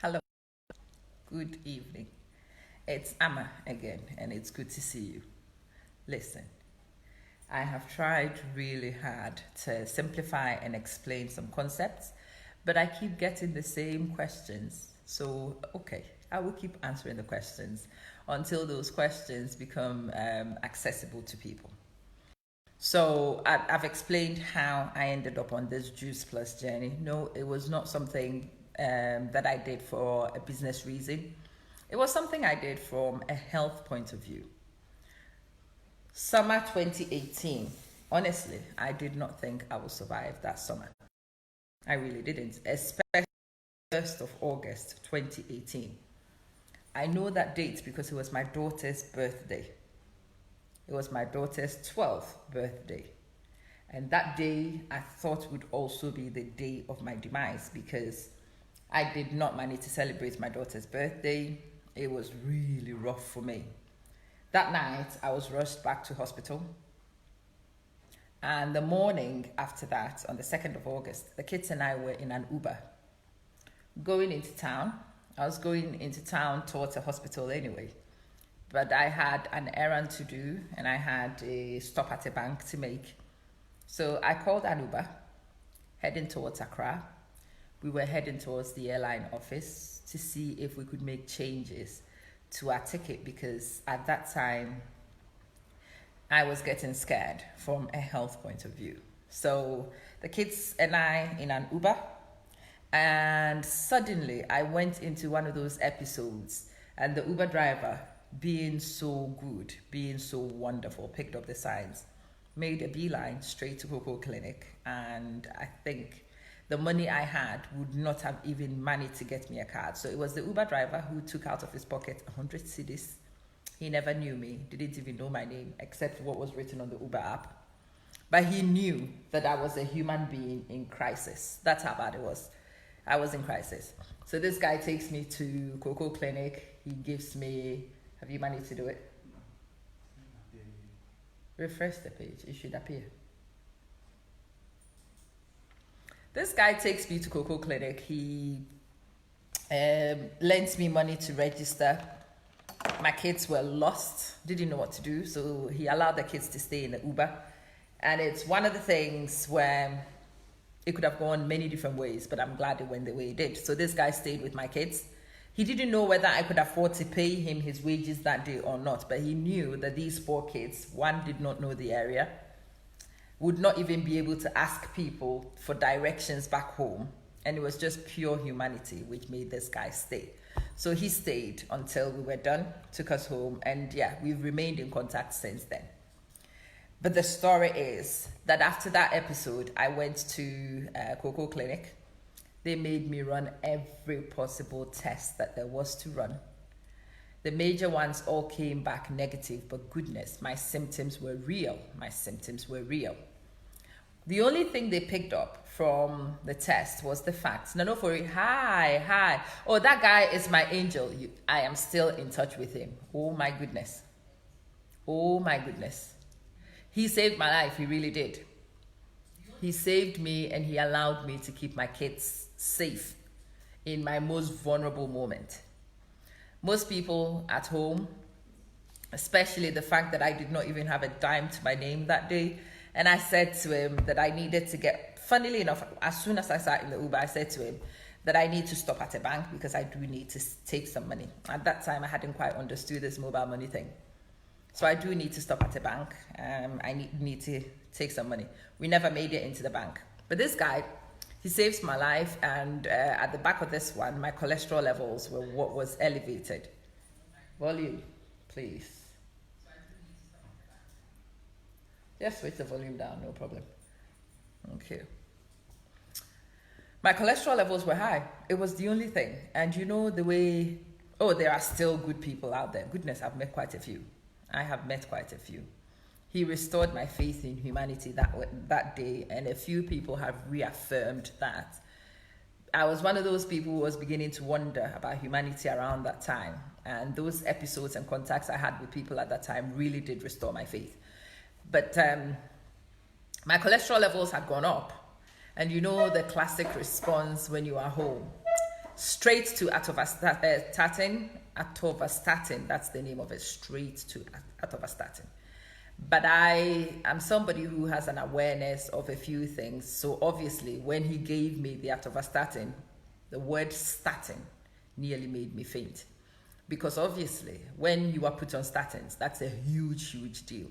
Hello, good evening. It's Amma again, and it's good to see you. Listen, I have tried really hard to simplify and explain some concepts, but I keep getting the same questions. So, okay, I will keep answering the questions until those questions become accessible to people. So, I've explained how I ended up on this Juice Plus journey. No, it was not something that I did for a business reason. It was something I did from a health point of view. Summer 2018, honestly, I did not think I would survive that summer. I really didn't, especially 1st of August 2018. I know that date because it was my daughter's birthday. It was my daughter's 12th birthday. And that day I thought would also be the day of my demise because I did not manage to celebrate my daughter's birthday. It was really rough for me. That night, I was rushed back to hospital. And the morning after that, on the 2nd of August, the kids and I were in an Uber going into town. I was going into town towards a hospital anyway. But I had an errand to do and I had a stop at a bank to make. So I called an Uber, heading towards Accra. We were heading towards the airline office to see if we could make changes to our ticket because at that time I was getting scared from a health point of view. So the kids and I in an Uber, and suddenly I went into one of those episodes, and the Uber driver, being so good, being so wonderful, picked up the signs, made a beeline straight to Coco Clinic, and I think the money I had would not have even managed to get me a card. So it was the Uber driver who took out of his pocket 100 cedis. He never knew me, didn't even know my name, except what was written on the Uber app. But he knew that I was a human being in crisis. That's how bad it was. I was in crisis. So this guy takes me to Coco Clinic. He gives me, have you managed to do it? Refresh the page, it should appear. This guy takes me to Coco Clinic. He lends me money to register. My kids were lost, didn't know what to do, so he allowed the kids to stay in the Uber. And it's one of the things where it could have gone many different ways, but I'm glad it went the way it did. So this guy stayed with my kids. He didn't know whether I could afford to pay him his wages that day or not, but he knew that these four kids, one did not know the area, would not even be able to ask people for directions back home. And it was just pure humanity which made this guy stay. So he stayed until we were done, took us home, and yeah, we've remained in contact since then. But the story is that after that episode, I went to Coco Clinic. They made me run every possible test that there was to run. The major ones all came back negative, but goodness, my symptoms were real. The only thing they picked up from the test was the fact, no, for it, hi. Oh, that guy is my angel. I am still in touch with him. Oh my goodness. He saved my life, he really did. He saved me and he allowed me to keep my kids safe in my most vulnerable moment. Most people at home, especially the fact that I did not even have a dime to my name that day, and I said to him that I needed to get, funnily enough, as soon as I sat in the Uber, I said to him that I need to stop at a bank because I do need to take some money. At that time, I hadn't quite understood this mobile money thing. So I do need to stop at a bank. I need to take some money. We never made it into the bank. But this guy, he saves my life, and at the back of this one, my cholesterol levels were what was elevated. Volume, please. Just switch the volume down, no problem. Okay. My cholesterol levels were high. It was the only thing. And you know the way, there are still good people out there. Goodness, I've met quite a few. He restored my faith in humanity that day, and a few people have reaffirmed that. I was one of those people who was beginning to wonder about humanity around that time, and those episodes and contacts I had with people at that time really did restore my faith. But my cholesterol levels had gone up, and you know the classic response when you are home. straight to atorvastatin. Atorvastatin, that's the name of it, straight to atorvastatin. But I am somebody who has an awareness of a few things. So obviously, when he gave me the atorvastatin, the word statin nearly made me faint. Because obviously, when you are put on statins, that's a huge, huge deal.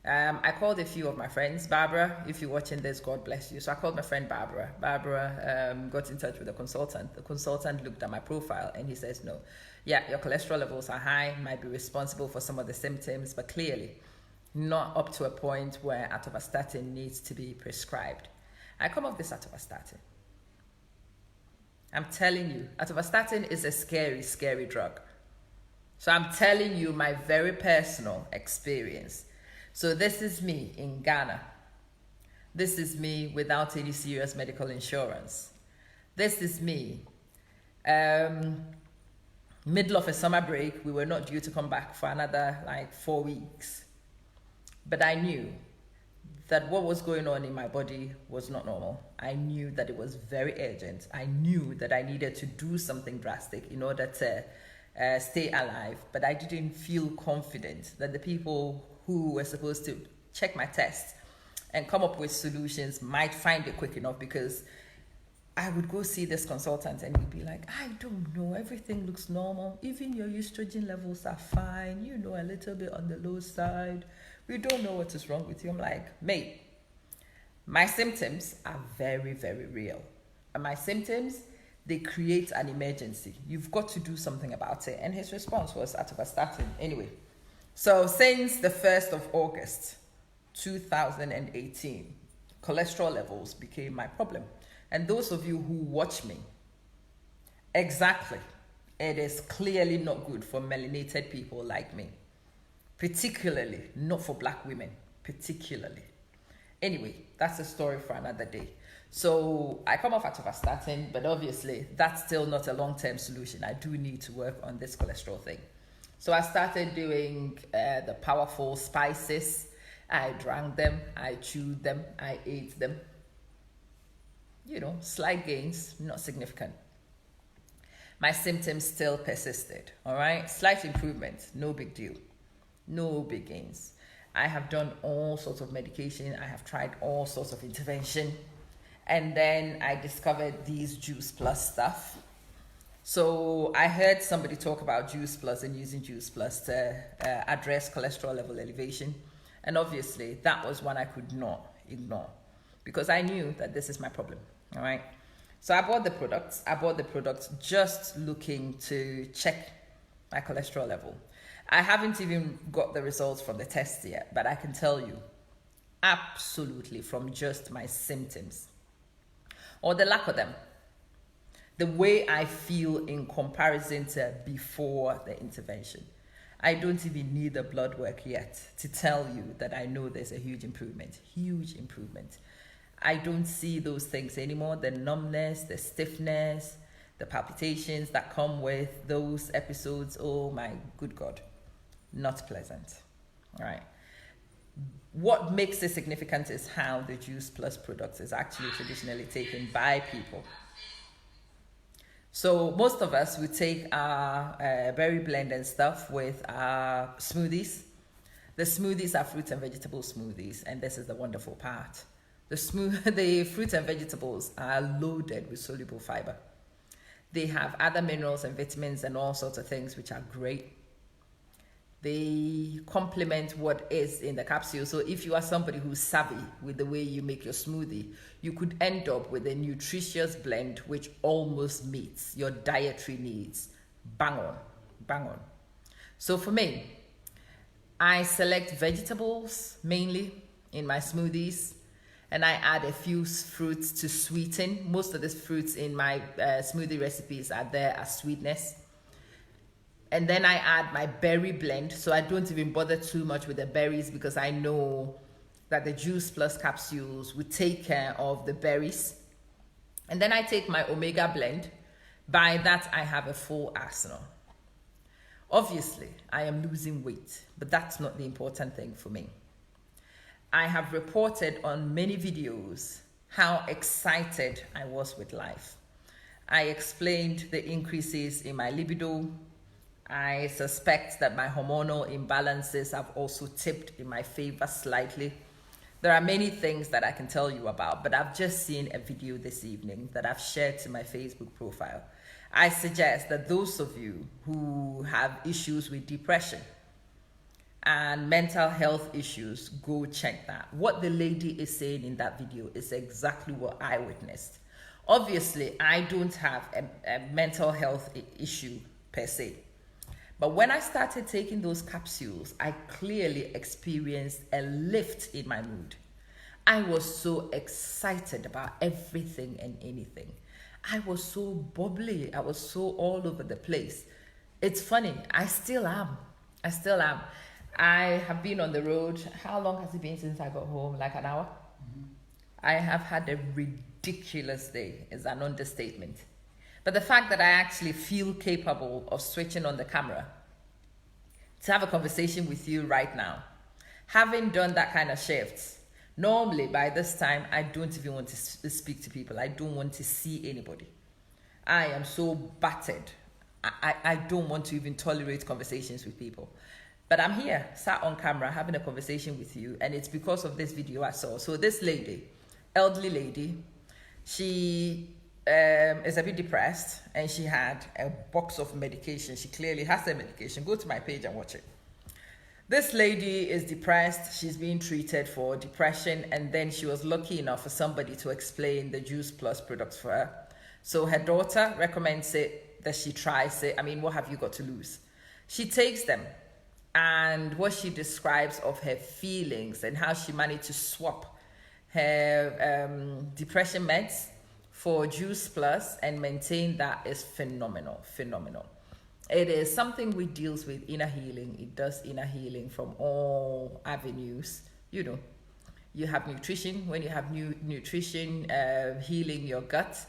I called a few of my friends. Barbara, if you're watching this, God bless you. So I called my friend Barbara. Barbara got in touch with the consultant. The consultant looked at my profile and he says, no, yeah, your cholesterol levels are high, might be responsible for some of the symptoms, but clearly not up to a point where atorvastatin needs to be prescribed. I come off this atorvastatin. I'm telling you, atorvastatin is a scary, scary drug. So I'm telling you my very personal experience. So this is me in Ghana. This is me without any serious medical insurance. This is me. Middle of a summer break, we were not due to come back for another 4 weeks. But I knew that what was going on in my body was not normal. I knew that it was very urgent. I knew that I needed to do something drastic in order to stay alive. But I didn't feel confident that the people who were supposed to check my tests and come up with solutions might find it quick enough, because I would go see this consultant and he'd be like, I don't know, everything looks normal. Even your estrogen levels are fine. You know, a little bit on the low side. We don't know what is wrong with you. I'm like, mate, my symptoms are very, very real. And my symptoms, they create an emergency. You've got to do something about it. And his response was atorvastatin. Anyway, so since the 1st of August, 2018, cholesterol levels became my problem. And those of you who watch me, exactly, it is clearly not good for melanated people like me. Particularly not for black women, particularly. Anyway, that's a story for another day. So I come off atorvastatin, but obviously that's still not a long-term solution. I do need to work on this cholesterol thing. So I started doing the powerful spices. I drank them, I chewed them, I ate them. You know, slight gains, not significant. My symptoms still persisted, all right? Slight improvement, no big deal. No big gains. I have done all sorts of medication. I have tried all sorts of intervention. And then I discovered these Juice Plus stuff. So I heard somebody talk about Juice Plus and using Juice Plus to address cholesterol level elevation. And obviously that was one I could not ignore, because I knew that this is my problem, all right? So I bought the products. I bought the products just looking to check my cholesterol level. I haven't even got the results from the tests yet, but I can tell you, absolutely, from just my symptoms, or the lack of them, the way I feel in comparison to before the intervention, I don't even need the blood work yet to tell you that I know there's a huge improvement, huge improvement. I don't see those things anymore, the numbness, the stiffness, the palpitations that come with those episodes. Oh my good God, not pleasant, all right? What makes it significant is how the Juice Plus product is actually traditionally taken by people. So most of us would take our berry blend and stuff with our smoothies. The smoothies are fruit and vegetable smoothies, and this is the wonderful part. The fruit and vegetables are loaded with soluble fiber. They have other minerals and vitamins and all sorts of things which are great. They complement what is in the capsule. So if you are somebody who's savvy with the way you make your smoothie, you could end up with a nutritious blend which almost meets your dietary needs. Bang on, bang on. So for me, I select vegetables mainly in my smoothies, and I add a few fruits to sweeten. Most of the fruits in my smoothie recipes are there as sweetness. And then I add my berry blend. So I don't even bother too much with the berries, because I know that the Juice Plus capsules would take care of the berries. And then I take my omega blend. By that, I have a full arsenal. Obviously, I am losing weight, but that's not the important thing for me. I have reported on many videos how excited I was with life. I explained the increases in my libido. I suspect that my hormonal imbalances have also tipped in my favor slightly. There are many things that I can tell you about, but I've just seen a video this evening that I've shared to my Facebook profile. I suggest that those of you who have issues with depression and mental health issues, go check that. What the lady is saying in that video is exactly what I witnessed. Obviously, I don't have a mental health issue per se. But when I started taking those capsules, I clearly experienced a lift in my mood. I was so excited about everything and anything. I was so bubbly. I was so all over the place. It's funny. I still am. I have been on the road. How long has it been since I got home? Like an hour? Mm-hmm. I have had a ridiculous day. Is an understatement. But the fact that I actually feel capable of switching on the camera to have a conversation with you right now, having done that kind of shifts, normally by this time, I don't even want to speak to people. I don't want to see anybody. I am so battered. I don't want to even tolerate conversations with people. But I'm here, sat on camera, having a conversation with you, and it's because of this video I saw. So this lady, elderly lady, she is a bit depressed, and she had a box of medication. She clearly has the medication. Go to my page and watch it. This lady is depressed. She's being treated for depression, and then she was lucky enough for somebody to explain the Juice Plus products for her. So her daughter recommends it, that she tries it. I mean, what have you got to lose? She takes them, and what she describes of her feelings and how she managed to swap her depression meds for Juice Plus and maintain that is phenomenal. It is something we deals with inner healing. It does inner healing from all avenues. You know, you have nutrition. When you have nutrition, healing your gut.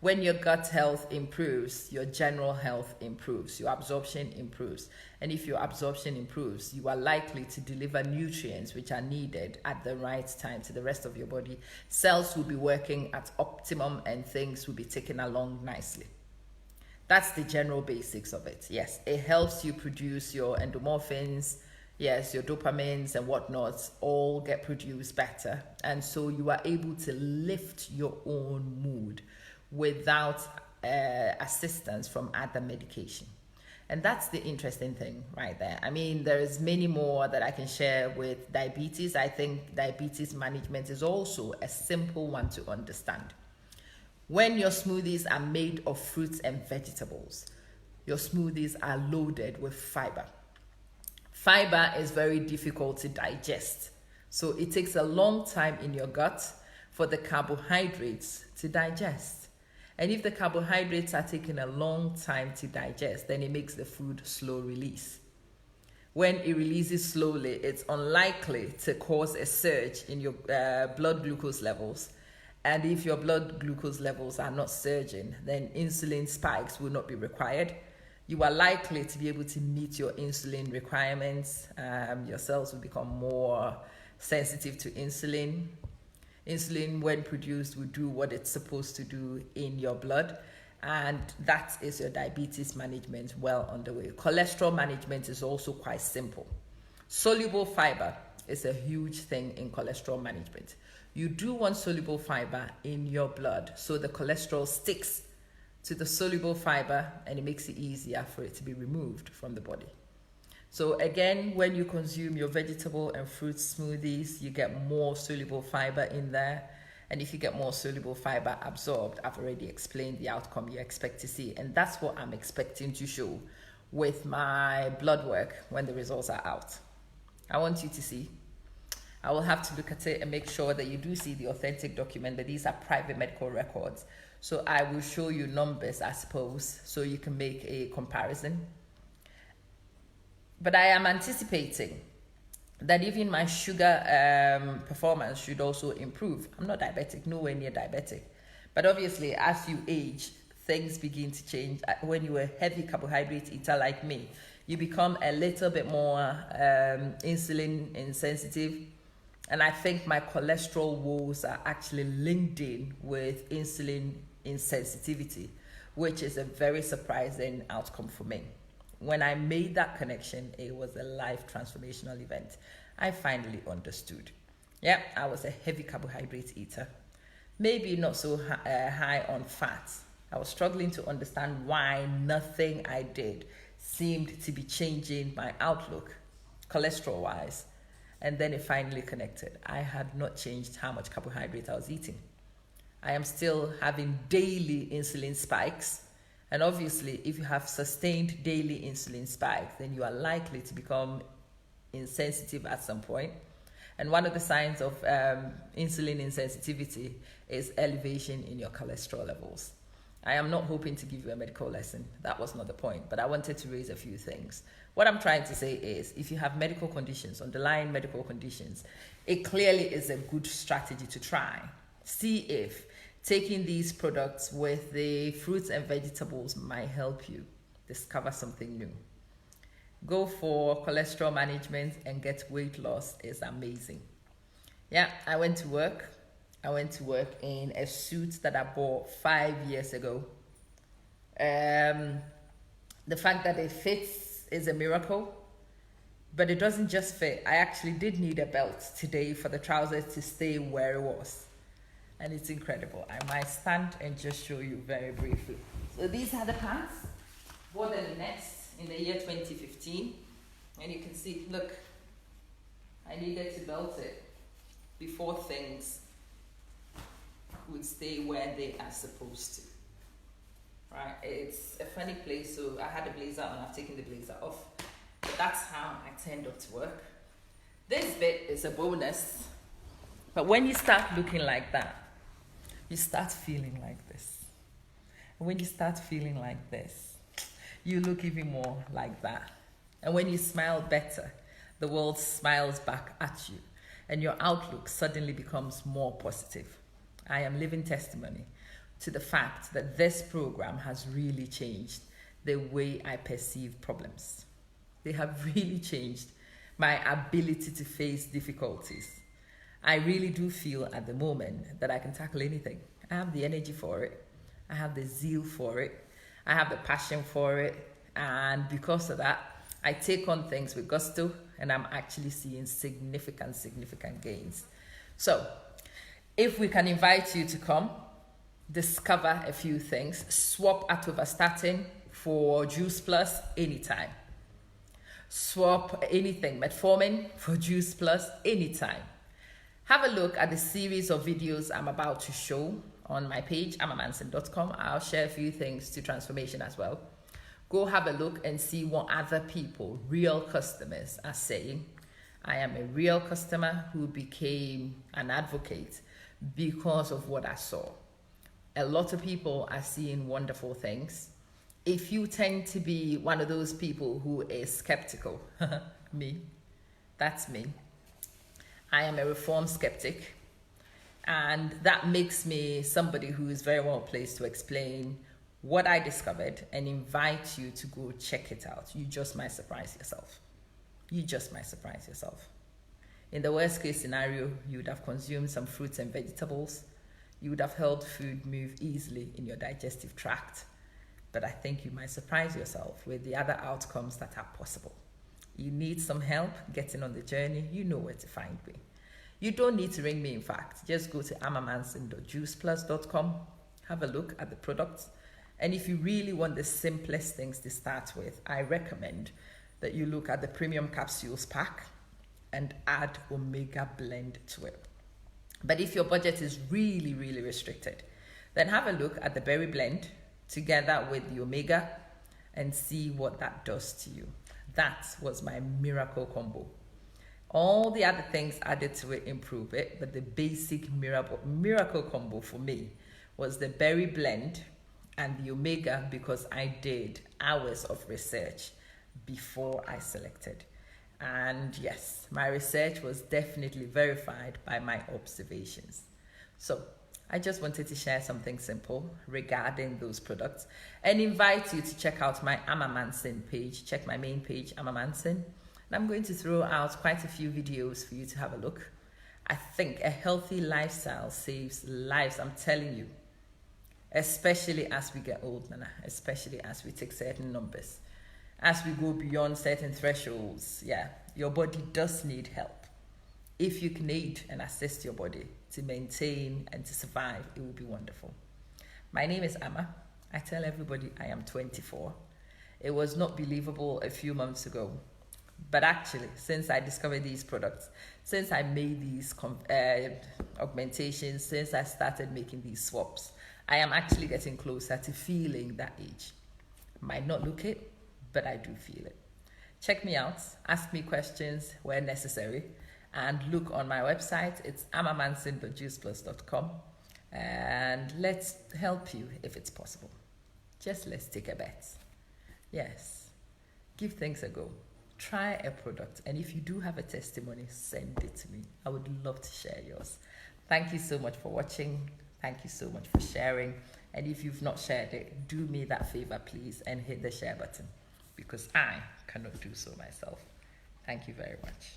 When your gut health improves, your general health improves, your absorption improves. And if your absorption improves, you are likely to deliver nutrients which are needed at the right time to the rest of your body. Cells will be working at optimum and things will be taken along nicely. That's the general basics of it. Yes, it helps you produce your endorphins. Yes, your dopamines and whatnot all get produced better. And so you are able to lift your own mood without assistance from other medication. And that's the interesting thing right there. I mean, there's many more that I can share with diabetes. I think diabetes management is also a simple one to understand. When your smoothies are made of fruits and vegetables, your smoothies are loaded with fiber. Fiber is very difficult to digest. So it takes a long time in your gut for the carbohydrates to digest. And if the carbohydrates are taking a long time to digest, then it makes the food slow release. When it releases slowly, it's unlikely to cause a surge in your blood glucose levels. And if your blood glucose levels are not surging, then insulin spikes will not be required. You are likely to be able to meet your insulin requirements. Your cells will become more sensitive to insulin. Insulin, when produced, will do what it's supposed to do in your blood. And that is your diabetes management well underway. Cholesterol management is also quite simple. Soluble fiber is a huge thing in cholesterol management. You do want soluble fiber in your blood so the cholesterol sticks to the soluble fiber and it makes it easier for it to be removed from the body. So again, when you consume your vegetable and fruit smoothies, you get more soluble fiber in there. And if you get more soluble fiber absorbed, I've already explained the outcome you expect to see. And that's what I'm expecting to show with my blood work when the results are out. I want you to see. I will have to look at it and make sure that you do see the authentic document, but these are private medical records. So I will show you numbers, I suppose, so you can make a comparison. But I am anticipating that even my sugar performance should also improve. I'm not diabetic, nowhere near diabetic. But obviously, as you age, things begin to change. When you are a heavy carbohydrate eater like me, you become a little bit more insulin insensitive. And I think my cholesterol woes are actually linked in with insulin insensitivity, which is a very surprising outcome for me. When I made that connection, it was a life transformational event. I finally understood. Yeah, I was a heavy carbohydrate eater, maybe not so high on fats. I was struggling to understand why nothing I did seemed to be changing my outlook, cholesterol wise. And then it finally connected. I had not changed how much carbohydrate I was eating. I am still having daily insulin spikes. And obviously, if you have sustained daily insulin spikes, then you are likely to become insensitive at some point. And one of the signs of insulin insensitivity is elevation in your cholesterol levels. I am not hoping to give you a medical lesson. That was not the point, but I wanted to raise a few things. What I'm trying to say is, if you have medical conditions, underlying medical conditions, it clearly is a good strategy to try. See if taking these products with the fruits and vegetables might help you discover something new. Go for cholesterol management and get weight loss is amazing. Yeah, I went to work in a suit that I bought 5 years ago. The fact that it fits is a miracle, but it doesn't just fit. I actually did need a belt today for the trousers to stay where it was. And it's incredible. I might stand and just show you very briefly. So these are the pants. Bought them in the year 2015. And you can see, look, I needed to belt it before things would stay where they are supposed to. Right? It's a funny place, so I had a blazer on, I've taken the blazer off. But that's how I turned up to work. This bit is a bonus. But when you start looking like that, you start feeling like this. And when you start feeling like this, you look even more like that. And when you smile better, the world smiles back at you. And your outlook suddenly becomes more positive. I am living testimony to the fact that this program has really changed the way I perceive problems. They have really changed my ability to face difficulties. I really do feel at the moment that I can tackle anything. I have the energy for it. I have the zeal for it. I have the passion for it. And because of that, I take on things with gusto, and I'm actually seeing significant gains. So, if we can invite you to come, discover a few things, swap atorvastatin for Juice Plus anytime. Swap anything, metformin for Juice Plus anytime. Have a look at the series of videos I'm about to show on my page, amamanson.com. I'll share a few things to transformation as well. Go have a look and see what other people, real customers, are saying. I am a real customer who became an advocate because of what I saw. A lot of people are seeing wonderful things. If you tend to be one of those people who is skeptical, me, that's me. I am a reform skeptic, and that makes me somebody who is very well placed to explain what I discovered and invite you to go check it out. You just might surprise yourself. In the worst case scenario, you would have consumed some fruits and vegetables. You would have held food move easily in your digestive tract. But I think you might surprise yourself with the other outcomes that are possible. You need some help getting on the journey, you know where to find me. You don't need to ring me, in fact. Just go to amamanson.juiceplus.com, have a look at the products. And if you really want the simplest things to start with, I recommend that you look at the premium capsules pack and add Omega blend to it. But if your budget is really restricted, then have a look at the berry blend together with the Omega and see what that does to you. That was my miracle combo. All the other things added to it improve it, but the basic miracle combo for me was the berry blend and the Omega, because I did hours of research before I selected. And yes, my research was definitely verified by my observations. So I just wanted to share something simple regarding those products and invite you to check out my Amamanson page. Check my main page, Amamanson. And I'm going to throw out quite a few videos for you to have a look. I think a healthy lifestyle saves lives. I'm telling you, especially as we get old, Nana, especially as we take certain numbers. As we go beyond certain thresholds, yeah, your body does need help. If you can aid and assist your body to maintain and to survive, it will be wonderful. My name is Amma. I tell everybody I am 24. It was not believable a few months ago. But actually, since I discovered these products, since I made these augmentations, since I started making these swaps, I am actually getting closer to feeling that age. Might not look it, but I do feel it. Check me out, ask me questions where necessary, and look on my website. It's amamanson.juiceplus.com, and let's help you if it's possible. Just let's take a bet. Yes, give things a go. Try a product, and if you do have a testimony, send it to me. I would love to share yours. Thank you so much for watching. Thank you so much for sharing. And if you've not shared it, do me that favor, please, and hit the share button, because I cannot do so myself. Thank you very much.